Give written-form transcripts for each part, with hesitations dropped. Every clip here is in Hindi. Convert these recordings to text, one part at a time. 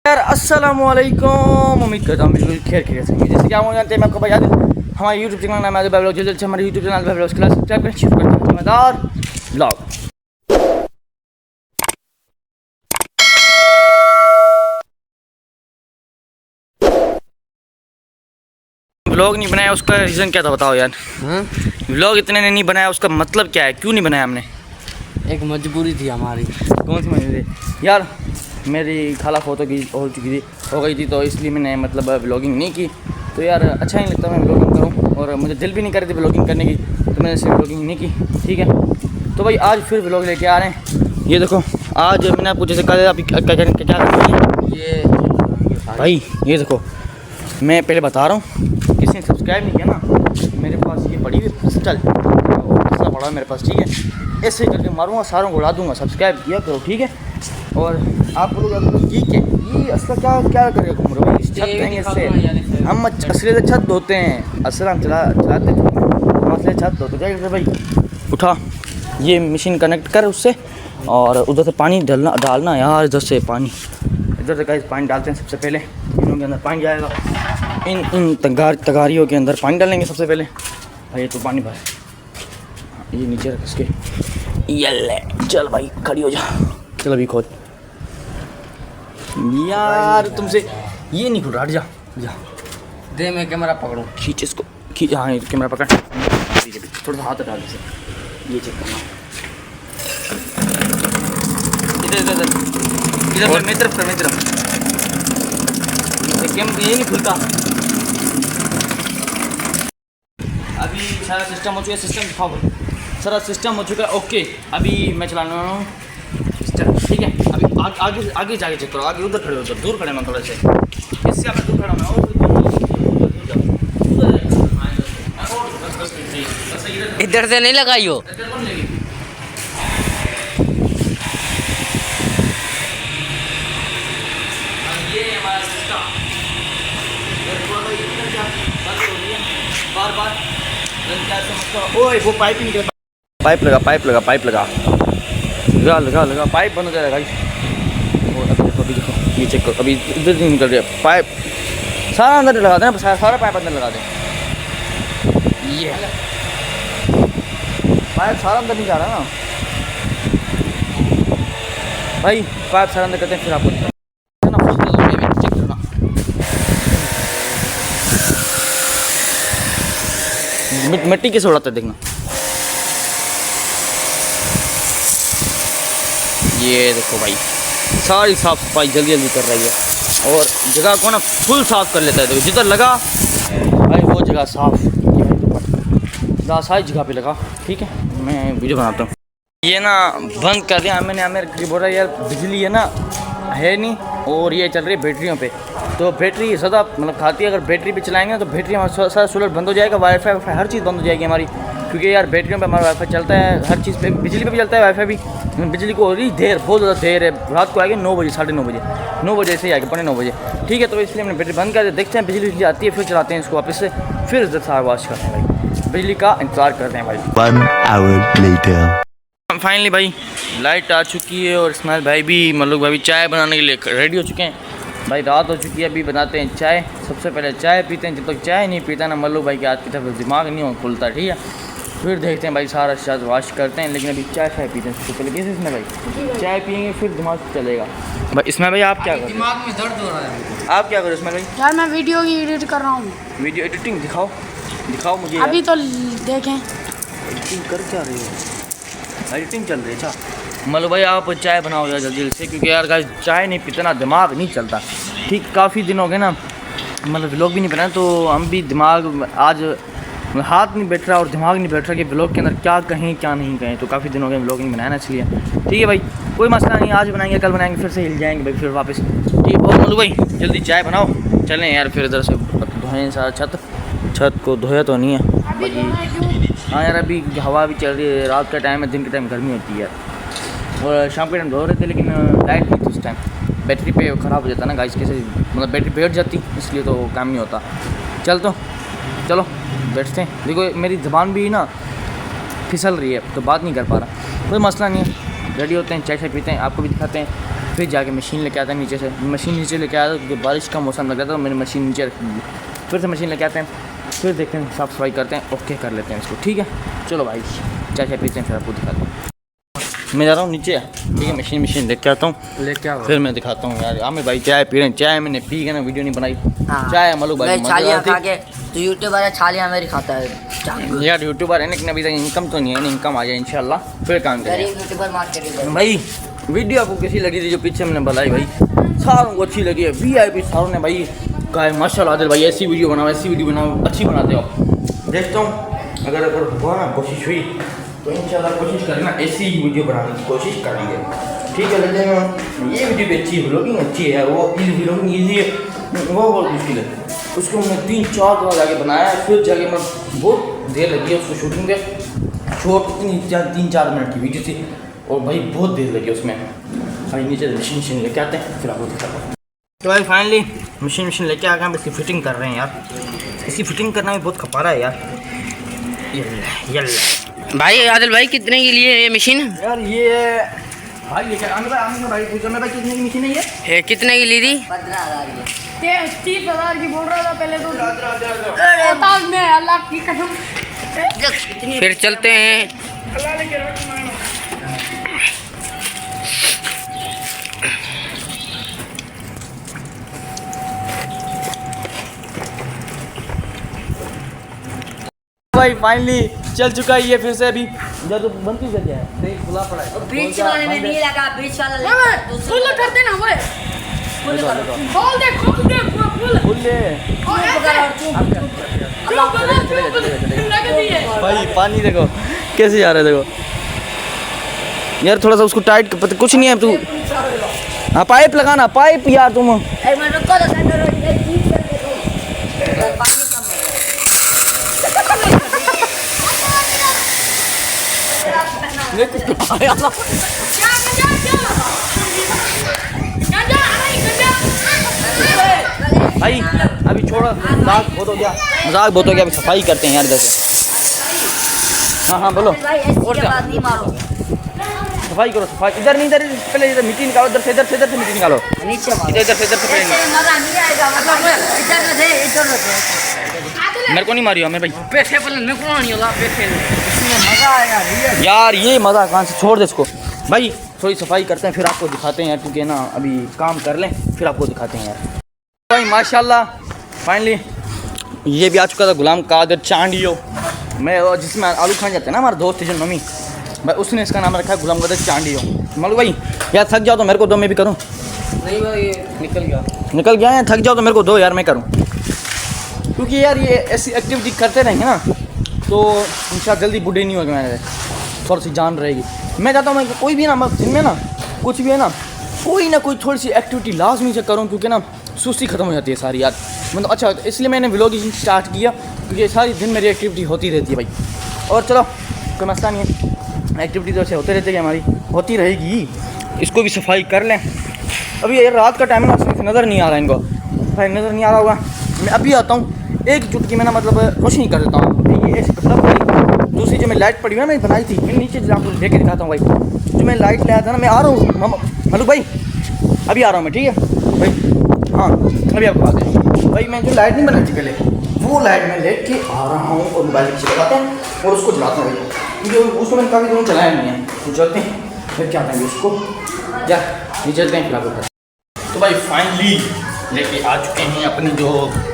यार अस्सलाम वालेकुम, उम्मीद करता हूँ बिल्कुल खैर खैरियत से होंगे। जैसे कि आप जानते हैं, मैं आपको बता दूँ हमारे यूट्यूब चैनल नाम है ब्लॉग। जल्दी से हमारे YouTube channel blog class subscribe करें, शुरू करते हैं मज़ेदार ब्लॉग। व्लॉग नहीं बनाया उसका रीज़न क्या था बताओ यार। व्लॉग इतने ने नहीं बनाया उसका मतलब क्या है, क्यों नहीं बनाया हमने? एक मजबूरी थी हमारी। कौन सी मजबूरी यार? मेरी खाला फोटो की हो गई थी तो इसलिए मैंने मतलब व्लॉगिंग नहीं की। तो यार अच्छा नहीं लगता मैं व्लॉगिंग करूँ, और मुझे दिल भी नहीं कर रही थी व्लॉगिंग करने की, तो मैंने सिर्फ व्लॉगिंग नहीं की। ठीक है, तो भाई आज फिर व्लॉग लेके आ रहे हैं। ये देखो आज मैंने आपको जैसे कहा अभी क्या कर रही है ये भाई, ये देखो मैं पहले बता रहा हूँ, किसी ने सब्सक्राइब नहीं किया ना, मेरे पास ये पड़ी हुई पिस्टल ऐसा पड़ा है मेरे पास। ठीक है, ऐसे ही करके मारूंगा, सारों को उड़ा दूंगा। सब्सक्राइब किया करो ठीक है। और आप लोग ये असला क्या करेगा घूम रहे हो? इस छत कहेंगे इससे हम असली से छत धोते हैं, असला हम चलाते असली छत धोते। क्या करते भाई, उठा ये मशीन कनेक्ट कर उससे, और उधर से पानी डालना यार, इधर से पानी, इधर से गाइस पानी डालते हैं। सबसे पहले इनों के अंदर पानी जाएगा, इन तगारियों के अंदर पानी डालेंगे सबसे पहले। भाई तो पानी भर, ये नीचे रख इसके, ये ले चल भाई खड़ी हो जा, चल अभी खोल यार, तुमसे ये नहीं खुल रहा, हट जा जा दे मैं कैमरा पकड़ूं, खींच इसको, खींच। हाँ कैमरा पकड़, थोड़ा सा हाथ डाल इसे, ये चेक करना इधर इधर इधर मेरी तरफ कर, मेरी तरफ। ये नहीं खुलता। अभी सारा सिस्टम हो चुका है, सिस्टम दिखाओ भाई, सारा सिस्टम हो चुका है। ओके अभी मैं चलाने वाला हूँ सिस्टम। ठीक है, अभी आगे जाके चेक करो, आगे उधर खड़े हो, उधर दूर खड़े ना थोड़े से, इससे आप दूर खड़ा ना हो। इधर से नहीं लगाई हो। बार ओए वो पाइपिंग के पाइप लगा लगा पाइप बंद हो जाएगा। और अभी देखो ये चेक करो, अभी इधर नहीं निकल रहा पाइप, सारा अंदर लगा देना, सारा पाइप अंदर लगा दे। ये पाइप सारा अंदर नहीं जा रहा ना भाई, पाइप सारा अंदर करते हैं फिर आपको चेक करना। मिट्टी कैसे उड़ाता है देखना। ये देखो भाई सारी साफ सफाई जल्दी कर रही है, और जगह को ना फुल साफ कर लेता है। देखो जिधर लगा भाई वो जगह साफ, सारी जगह पे लगा। ठीक है, मैं वीडियो बनाता हूँ। ये ना बंद कर दिया मैंने, मेरे बोल रहा है यार बिजली है ना है नहीं, और ये चल रही है बैटरियों पे, तो बैटरी ज़्यादा मतलब खाती है। अगर बैटरी पे चलाएंगे ना तो बैटरी हमारा सारा सोलर बंद हो जाएगा, वाईफाई हर चीज़ बंद हो जाएगी हमारी, क्योंकि यार बैटरियों पे हमारा वाईफाई चलता है, हर चीज़ पे, बिजली पे भी चलता है वाईफाई भी। बिजली को हो रही देर, बहुत ज़्यादा देर है, रात को आएगी 9 बजे, 9:30 बजे से ही आएगी, 9:45 बजे। ठीक है, तो इसलिए हमने बैटरी बंद कर दिया, देखते हैं बिजली आती है फिर चलाते हैं इसको वापस से, फिर इधर सारा वाश करते हैं भाई, बिजली का इंतज़ार करते हैं भाई। 1 hour later फाइनली भाई लाइट आ चुकी है, और इस्माइल भाई भी मतलब भाई चाय बनाने के लिए रेडी हो चुके हैं। भाई रात हो चुकी है, अभी बनाते हैं चाय। सबसे पहले चाय पीते हैं, जब तक चाय नहीं पीता ना मल्लू भाई के हाथ की तरफ दिमाग नहीं खुलता। ठीक है, फिर देखते हैं भाई सारा शायद वाश करते हैं, लेकिन अभी चाय पीते हैं सबसे पहले। कैसे इसमें भाई चाय पियेंगे फिर दिमाग चलेगा भाई। इसमें भाई आप क्या करो, दिमाग में दर्द हो रहा है। आप क्या करो इसमें भाई? यार मैं वीडियो की एडिट कर रहा हूँ। वीडियो एडिटिंग दिखाओ मुझे अभी तो देखें। एडिटिंग कर क्या रही हो? एडिटिंग चल रही है अच्छा। मल्लू भाई आप चाय बनाओ यार जल्दी से, क्योंकि यार गाइस चाय नहीं पीते ना दिमाग नहीं चलता। ठीक, काफ़ी दिन हो गए ना मतलब व्लॉग भी नहीं बनाए, तो हम भी दिमाग आज हाथ नहीं बैठ रहा और दिमाग नहीं बैठ रहा कि व्लॉग के अंदर क्या कहें क्या नहीं कहें, तो काफ़ी दिन हो गए व्लॉग नहीं बनाया ना इसलिए। ठीक है भाई, कोई मसला नहीं, आज बनाएंगे कल बनाएंगे, फिर से हिल जाएंगे भाई फिर वापस। ठीक है, और मल्लू भाई जल्दी चाय बनाओ, चलें यार फिर इधर से धोएँ सारा छत को धोया तो नहीं है। हाँ यार अभी हवा भी चल रही है, रात का टाइम है, दिन के टाइम गर्मी होती है, और शाम के टाइम धो रहे थे, लेकिन लाइट नहीं थी उस टाइम, बैटरी पे ख़राब हो जाता ना गाइस, कैसे मतलब बैटरी बैठ जाती, इसलिए तो काम नहीं होता। चलो बैठते हैं। देखो मेरी ज़बान भी ना फिसल रही है तो बात नहीं कर पा रहा, कोई मसला नहीं है। रेडी होते हैं, चाय पीते हैं, आपको भी दिखाते हैं, फिर जाके मशीन लेके आता है नीचे से, मशीन नीचे लेके आया क्योंकि बारिश का मौसम लग रहा था, तो मैंने मशीन नीचे रख दी। फिर से मशीन लेके आते हैं, फिर देखते हैं, साफ़ सफाई करते हैं, ओके कर लेते हैं इसको। ठीक है चलो भाई, चाय पीते हैं, फिर आपको दिखाता हूँ। मैं जा रहा हूँ नीचे, ठीक है, मशीन लेके आता हूँ, लेके आओ। फिर मैं दिखाता हूँ यार। आमिर भाई चाय पी रहे हैं, चाय मैंने पी के ना वीडियो नहीं बनाई। हाँ। चाय मलूक भाई मैं छालियाँ खा के, तो यूट्यूबर है छालियाँ मेरी खाता है। यार यूट्यूबर है लेकिन अभी तक इनकम तो नहीं है, इनकम आ जाए इंशाल्लाह फिर काम करेंगे। गरीब यूट्यूबर मार्केट भाई वीडियो आपको कैसी लगी थी जो पीछे मैंने बनाई भाई? सारों को अच्छी लगी है, VIP सारों ने भाई कहा है माशाल्लाह आदिल भाई ऐसी वीडियो बनाओ, ऐसी वीडियो बनाओ, अच्छी बनाते हो आप। देखता हूँ अगर हुआ ना, कोशिश हुई तो इंशाल्लाह कोशिश करना ऐसी ही वीडियो बनाने की कोशिश करेंगे। ठीक है, लेकिन ये वीडियो भी अच्छी है, व्लॉगिंग अच्छी है, वो व्लॉगिंग ईजी है, वो बहुत मुश्किल है। उसको मैं 3-4 बार जाके बनाया, फिर जाके मैं बहुत देर लगी है उसको शूटिंग पे। शॉर्ट 3-4 मिनट की वीडियो थी और भाई बहुत देर लगी उसमें। भाई नीचे मशीन लेके आते हैं, फिर आपको दिखाता हूँ। तो भाई फाइनली मशीन लेके आ गए, हम इसकी फिटिंग कर रहे हैं यार। इसकी फिटिंग करना भी बहुत खपारा है यार। ये भाई आदिल भाई कितने के लिए ये मशीन? यार ये भाई ये क्या आमिर भाई पूछो मैं भाई कितने की मशीन है ये? कितने की ली थी? 15,000 की। 30,000 की बोल रहा था पहले तो। बताओ मैं अल्लाह की कसम। फिर चलते हैं। भाई फाइनली चल चुका है ये फिर से। अभी इधर तो बंद की जगह है, देख खुला पड़ा है। बीच वाले में नहीं लगा, बीच वाला फुल कर देना वो। खोल दे फुल। खुल ले भाई, पानी देखो कैसे जा रहा है, देखो यार। थोड़ा सा उसको टाइट कुछ नहीं है तू। हाँ पाइप लगाना, पाइप यार तुम। एक मिनट रुको तो अंदर ठीक कर दे दो। पानी कम भाई अभी छोड़ो, मजाक बहुत हो गया, मजाक बहुत हो गया। अभी सफाई करते हैं यार इधर से। हाँ बोलो। भाई ऐसी बात नहीं मारो। सफाई करो, सफाई। इधर नहीं, इधर पहले इधर मिट्टी निकालो, इधर से मिट्टी निकालो। नीचे मारो। इधर से पहले मजा नहीं आएगा, मतलब इधर से। मेरे को नहीं मारियो मेरे भाई, पैसे पर मेरे को नहीं होगा, पैसे मजा आएगा यार ये मज़ा कहाँ से, छोड़ दे इसको। भाई थोड़ी सफाई करते हैं फिर आपको दिखाते हैं यार, क्योंकि ना अभी काम कर लें फिर आपको दिखाते हैं यार। भाई माशाल्लाह फाइनली ये भी आ चुका था, गुलाम कादिर चांडियो। मैं जिसमें आलू खान जाते हैं ना, हमारे दोस्त जो मम्मी भाई, उसने इसका नाम रखा है गुलाम कादिर चांडियो। मालूम भाई यार थक जाओ तो मेरे को दो, मैं भी करूँ। नहीं भाई निकल गया है, थक जाओ तो मेरे को दो यार, मैं करूँ। क्योंकि यार ये ऐसी एक्टिविटी करते रहेंगे ना तो इंशाल्लाह जल्दी बूढ़े नहीं होगा, मेरे थोड़ी सी जान रहेगी। मैं चाहता हूँ मैं कोई भी ना, मैं दिन में ना कुछ भी है ना कोई थोड़ी सी एक्टिविटी लाजमी से करूँ, क्योंकि ना सुस्ती ख़त्म हो जाती है सारी यार। मतलब अच्छा इसलिए मैंने व्लॉगिंग स्टार्ट किया, क्योंकि सारी दिन मेरी एक्टिविटी होती रहती है भाई। और चलो कोई मसला नहीं है, एक्टिविटी तो ऐसे होते रहते हैं, हमारी होती रहेगी। इसको भी सफाई कर लें। अभी यार रात का टाइम है ना, नज़र नहीं आ रहा है इनको, भाई नज़र नहीं आ रहा होगा। मैं अभी आता हूँ, एक चुटकी में ना मतलब रोशनी कर देता हूँ। ये ऐसे कपड़ा पड़ी, दूसरी जो मैं लाइट पड़ी हुई ना, मैं बनाई थी, मैं नीचे आपको लेके दिखाता हूँ भाई। जो मैं लाइट लाया था ना, मैं आ रहा हूँ मलूक भाई, अभी आ रहा हूँ मैं, ठीक है भाई। हाँ अभी आपको बात है भाई, मैं जो लाइट नहीं बनाई थी पहले, वो लाइट मैं लेके आ रहा हूँ और मोबाइल पीछे लगाते हैं और उसको जलाता हूँ भाई, क्योंकि उसको मैंने काफ़ी दिनों चलाया नहीं है। तो चलते हैं फिर क्या करेंगे उसको, या नहीं चलते हैं फिर आपको। तो भाई फाइनली लेके आ चुके हैं अपनी जो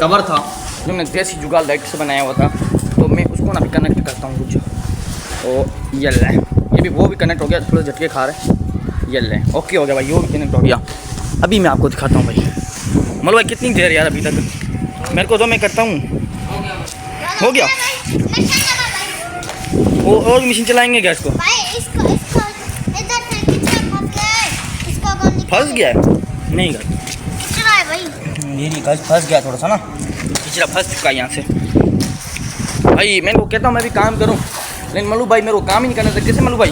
कवर था, जो मैंने देसी जुगाड़ लाइट से बनाया हुआ था, तो मैं उसको ना भी कनेक्ट करता हूँ कुछ। तो ये भी वो भी कनेक्ट हो गया, थोड़ा झटके खा रहे हैं। ओके हो गया भाई, वो भी कनेक्ट हो गया। अभी मैं आपको दिखाता हूँ भाई। मतलब भाई कितनी देर यार अभी तक, मेरे को तो मैं करता हूँ। हो गया वो और मशीन चलाएंगे गैस को। फंस गया है नहीं मेरी गैस फंस गया थोड़ा सा ना, पिछला फंस चुका है यहाँ से। भाई मैं को कहता हूँ मैं भी काम करूँ, लेकिन मलू भाई मेरे को काम ही नहीं करना था। कैसे मलू भाई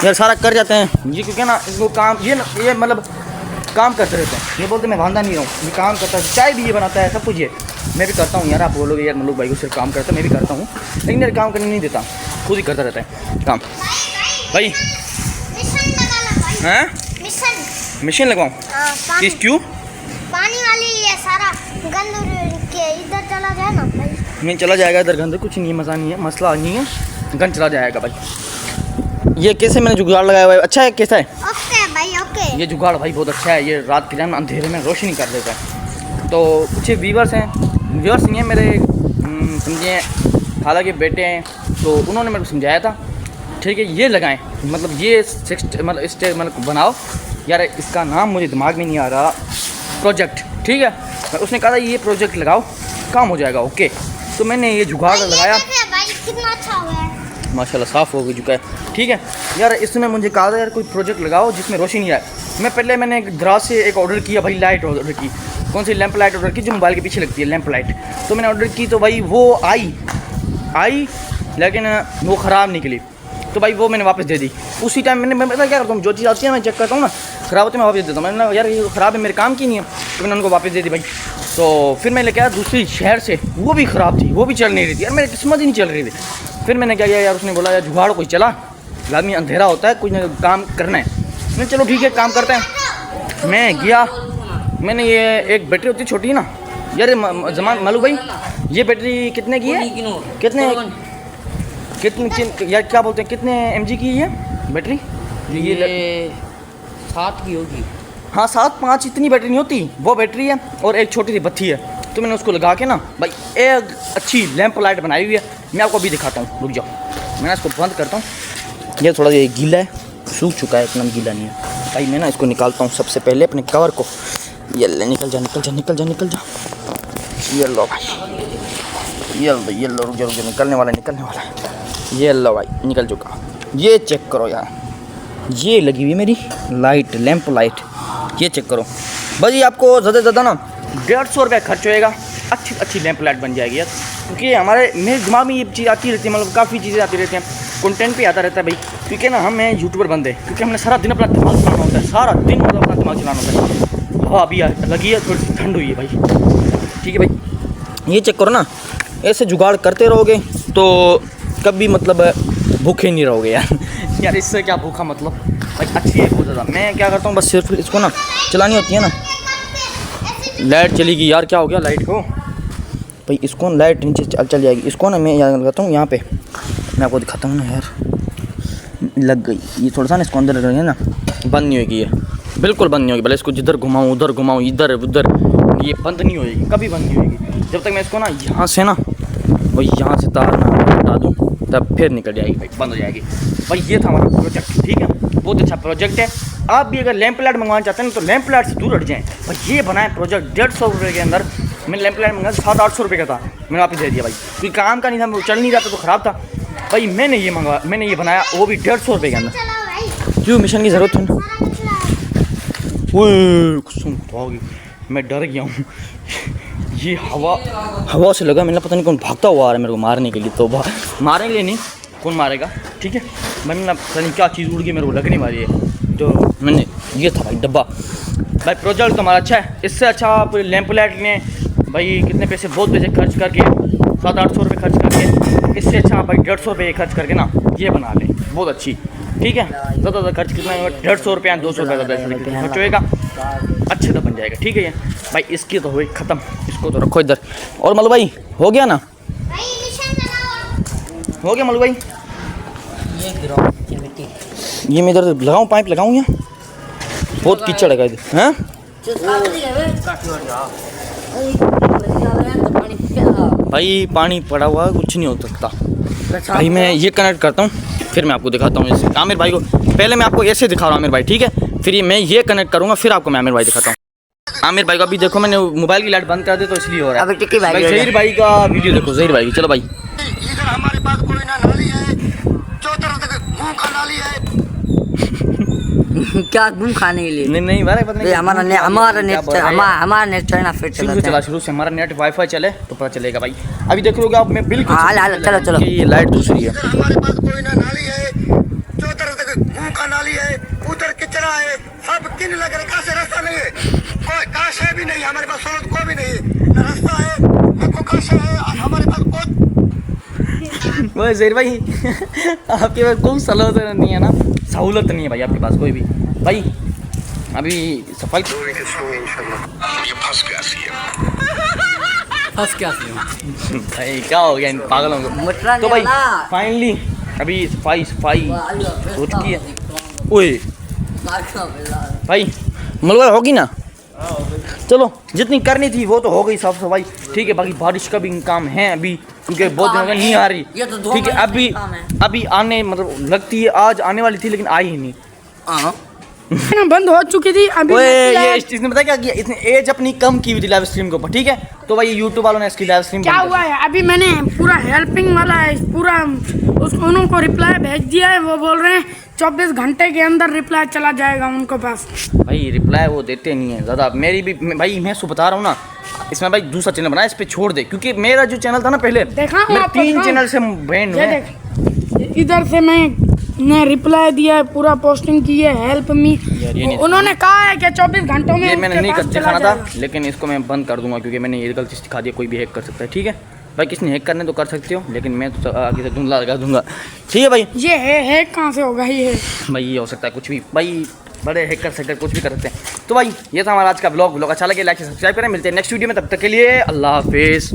यार सारा कर जाते हैं ये, क्योंकि ना इनको काम ये मतलब काम करते रहते हैं। ये बोलते मैं वांदा नहीं हूँ, ये काम करता है, चाय भी ये बनाता है, सब कुछ ये मैं भी करता हूँ यार। आप बोलोगे यार मलूक भाई को सिर्फ काम करता है, मैं भी करता हूँ, लेकिन यार काम करने नहीं देता, खुद ही करता रहता है काम। भाई हैं मशीन लगवाऊँ हाँ, पानी किस क्यों पानी वाली ये सारा गंद के इधर चला जाए ना भाई। नहीं चला जाएगा इधर गंद, कुछ नहीं है, मज़ा नहीं है, मसला नहीं है, गंद चला जाएगा भाई। ये कैसे मैंने जुगाड़ लगाया हुआ है, अच्छा है कैसा है? ओके भाई ओके। ये जुगाड़ भाई बहुत अच्छा है, ये रात के टाइम अंधेरे में रोशनी कर देता है। तो कुछ व्यूवर्स हैं, व्यूवर्स नहीं है मेरे, समझिए हालांकि बेटे हैं, तो उन्होंने मेरे को समझाया था, ठीक है ये लगाएं, मतलब ये मतलब बनाओ यार, इसका नाम मुझे दिमाग में नहीं आ रहा, प्रोजेक्ट, ठीक है। उसने कहा था ये प्रोजेक्ट लगाओ काम हो जाएगा, ओके। तो मैंने ये जुगाड़ लगाया, भाई कितना अच्छा हुआ है, माशाल्लाह साफ़ हो चुका है, ठीक है यार। इसने मुझे कहा था यार कोई प्रोजेक्ट लगाओ जिसमें रोशनी आए। मैंने एक दराज से एक ऑर्डर किया भाई, लाइट ऑर्डर की, कौन सी लैंप लाइट ऑर्डर की जो मोबाइल के पीछे लगती है, लैंप लाइट। तो मैंने ऑर्डर की तो भाई वो आई लेकिन वो ख़राब निकली, तो भाई वो मैंने वापस दे दी। उसी टाइम मैं पता क्या करता हूँ, जो चीज़ आती है मैं चेक करता हूँ ना, ख़राब होती है मैं वापस देता हूँ। मैंने यार ये ख़राब है, मेरे काम की नहीं है, तो मैंने उनको वापस दे दी भाई। तो फिर मैं लेके आया दूसरी शहर से, वो भी ख़राब थी, वो भी चल नहीं रही थी यार, मेरी किस्मत ही नहीं चल रही थी। फिर मैंने क्या किया यार, उसने बोला यार जुगाड़ कोई चला, आदमी अंधेरा होता है, कुछ ना काम करना है। मैं चलो ठीक है काम करते हैं। मैं गया, मैंने ये एक बैटरी होती छोटी ना यार, जमान मालू भाई ये बैटरी कितने की है, कितने यार क्या बोलते हैं, कितने mg की है बैटरी? ये 7 की होगी। हाँ 7-5 इतनी बैटरी नहीं होती, वो बैटरी है और एक छोटी सी बत्ती है। तो मैंने उसको लगा के ना भाई एक अच्छी लैंप लाइट बनाई हुई है, मैं आपको अभी दिखाता हूँ, रुक जाओ। मैं इसको बंद करता हूँ, ये थोड़ा ये गीला है, सूख चुका है, एकदम गीला नहीं है भाई। मैं ना इसको निकालता हूँ सबसे पहले अपने कवर को, ये ले निकल जा निकल जा निकल जा निकल जा, ये लो भाई, ये लो, रुक जा निकलने वाला है, ये लो भाई निकल चुका। ये चेक करो यार, ये लगी हुई है मेरी लाइट, लैंप लाइट, ये चेक करो। बस ये आपको ज़्यादा से ज़्यादा ना 150 रुपये खर्च होएगा, अच्छी लैंप लाइट बन जाएगी यार। क्योंकि मेरे दिमाग में ये चीज़ आती रहती है, मतलब काफ़ी चीज़ें आती रहती हैं, कंटेंट पे आता रहता है भाई। क्योंकि ना हम हैं यूट्यूबर बंदे, क्योंकि हमने सारा दिन अपना दिमाग चलाना होता है, सारा दिन मतलब अपना दिमाग चलाना होता है। हवा अभी लगी है, थोड़ी सी ठंड हुई है भाई, ठीक है भाई। ये चेक करो ना, ऐसे जुगाड़ करते रहोगे तो कभी मतलब भूखे नहीं रहोगे यार। यार इससे क्या भूखा मतलब भाई, अच्छी है बहुत ज़्यादा। मैं क्या करता हूँ बस सिर्फ इसको ना चलानी होती है ना, लाइट चलेगी यार, क्या हो गया लाइट को भाई, इसको लाइट नीचे चल जाएगी, इसको ना मैं यहाँ लगाता हूँ, यहाँ पे मैं आपको दिखाता हूँ ना यार, लग गई ये थोड़ा सा ना, इसको अंदर लग रही है ना, बंद नहीं होगी ये, बिल्कुल बंद नहीं होगी। भले इसको जिधर घुमाऊँ उधर घुमाऊँ इधर उधर, ये बंद नहीं होगी, कभी बंद नहीं होगी जब तक मैं इसको ना यहाँ से ना वही यहाँ से तार ना हटा दूँ, तब फिर निकल जाएगी भाई, बंद हो जाएगी भाई। ये था हमारा प्रोजेक्ट, ठीक है, बहुत अच्छा प्रोजेक्ट है। आप भी अगर लैंप लाइट मंगवाना चाहते हैं तो लैंप लाइट से दूर हट जाएँ भाई। ये बनाए प्रोजेक्ट 150 रुपये के अंदर, मैंने लैंप लाइट मंगाया 700-800 रुपये का था, मैंने वापस दे दिया भाई, क्योंकि काम का नहीं था, चल नहीं रहा था तो ख़राब था भाई। मैंने ये बनाया, वो भी 150 रुपये के अंदर। क्यों मिशन की ज़रूरत है ना, मैं डर गया हूँ। ये हवा से लगा, मैंने पता नहीं कौन भागता हुआ आ रहा है मेरे को मारने के लिए, तो मारने के लिए नहीं, कौन मारेगा, ठीक है। मैंने पता नहीं क्या चीज़ उड़ गई मेरे को लगने वाली है, तो मैंने ये था भाई डब्बा भाई। प्रोजेक्ट तो हमारा अच्छा है, इससे अच्छा आप लैंप लाइट ने भाई कितने पैसे, बहुत पैसे खर्च करके 700-800 रुपये खर्च करके, इससे अच्छा भाई 150 रुपये खर्च करके ना ये बना लें, बहुत अच्छी, ठीक है। ज़्यादा खर्च कितना 150 रुपये 200 रुपये ज़्यादा खर्च होएगा, अच्छे तो बन जाएगा, ठीक है। ये भाई इसकी तो हुई ख़त्म, इसको तो रखो इधर। और मल्लू भाई हो गया ना, हो गया मल्लू भाई, ये मैं इधर लगाऊँ, पाइप लगाऊँ, यहाँ बहुत कीचड़ है इधर, हैं भाई पानी पड़ा हुआ कुछ नहीं हो सकता भाई। मैं ये कनेक्ट करता हूँ, फिर मैं आपको दिखाता हूँ इसे आमिर भाई को। पहले मैं आपको ऐसे दिखा रहा हूँ आमिर भाई, ठीक है, फिर मैं ये कनेक्ट करूँगा, फिर आपको मैं आमिर भाई दिखाता हूँ। आमिर भाई को अभी देखो, मैंने मोबाइल की लाइट बंद कर दी तो इसलिए हो रहा है भाई। ज़हीर भाई का वीडियो देखो, ज़हीर भाई, चलो भाई। इधर हमारे पास कोई ना नाली है, जो तरह मुंह का नाली है। क्या घूम खाने के लिए? नहीं पता नहीं, हमारा नेट चलना फिर चला शुरू से हमारा नेट वाईफाई चले तो पता चलेगा भाई। अभी देख लोगे आप, मैं बिल्कुल चलो ये लाइट दूसरी है। इधर हमारे पास कोई ना नाली है, जो तरह मुंह का नाली है, उधर किचरा है, सब किन लग रहे, कहाँ से रास्ता नहीं है, कोई काश है भी नहीं हमारे पास, सहूलत कोई भी नहीं, ना रास्ता है ना कोई काश है हमारे पास कोई। वो ज़हीर भाई आपके पास कोई सहूलत नहीं है ना, सहूलत नहीं है भाई आपके पास कोई भी भाई। अभी सफाई ये फंस गया सी फंस क्या भाई क्या हो गया इन पागलों को। मटरा तो भाई फाइनली अभी सफाई हो चुकी है। ओए भाई मलबा होगी ना, चलो जितनी करनी थी वो तो हो गई साफ सफाई, ठीक है। बाकी बारिश का भी काम है अभी, क्योंकि बहुत दिनों में नहीं आ रही, ये तो 2 ठीक है। महीने का काम है। अभी आने मतलब लगती है आज आने वाली थी, लेकिन आई ही नहीं। ना बंद हो चुकी थी अभी। ओए ये इसने पता क्या किया, इसने एज अपनी कम की हुई थी लाइव स्ट्रीम के ऊपर, ठीक है। तो भाई यूट्यूब वालों ने इसकी लाइव स्ट्रीम क्या हुआ है, अभी मैंने पूरा हेल्पिंग वाला है पूरा उसको उनको रिप्लाई भेज दिया है। वो बोल रहे हैं 24 घंटे के अंदर रिप्लाई चला जाएगा उनको पास। भाई रिप्लाई वो देते नहीं है ज़्यादा। मेरी भी भाई मैं सो बता रहा हूँ ना, इसमें भाई दूसरा चैनल बनाया, इस पे छोड़ दे, क्योंकि मेरा जो चैनल था ना पहले, देखा हूँ मेरे आपको, 3 हाँ। चैनल से बैन हुए। देख इधर से मैंने रिप्लाई दिया है, पूरा पोस्टिंग की है हेल्प मी। ये नहीं उन्होंने कहा है कि 24 घंटों में ये मैंने उसके नहीं पास कर चला दिखाना था, जाएगा। लेकिन इसको मैं बंद कर दूंगा, क्योंकि मैंने ये गलती सिखा दिया, कोई भी हैक कर सकता है, ठीक है भाई। किसने हैक करने तो कर सकते हो, लेकिन मैं तो आगे से धुंधला लगा दूंगा, ठीक है भाई। ये है कहाँ से होगा ये? भाई ये हो सकता है कुछ भी, भाई बड़े हैक कर सकते हैं, कुछ भी कर सकते हैं। तो भाई ये था हमारा आज का ब्लॉग अच्छा लगे लाइक सब्सक्राइब करें। मिलते हैं नेक्स्ट वीडियो में, तब तक के लिए अल्लाह हाफिज़।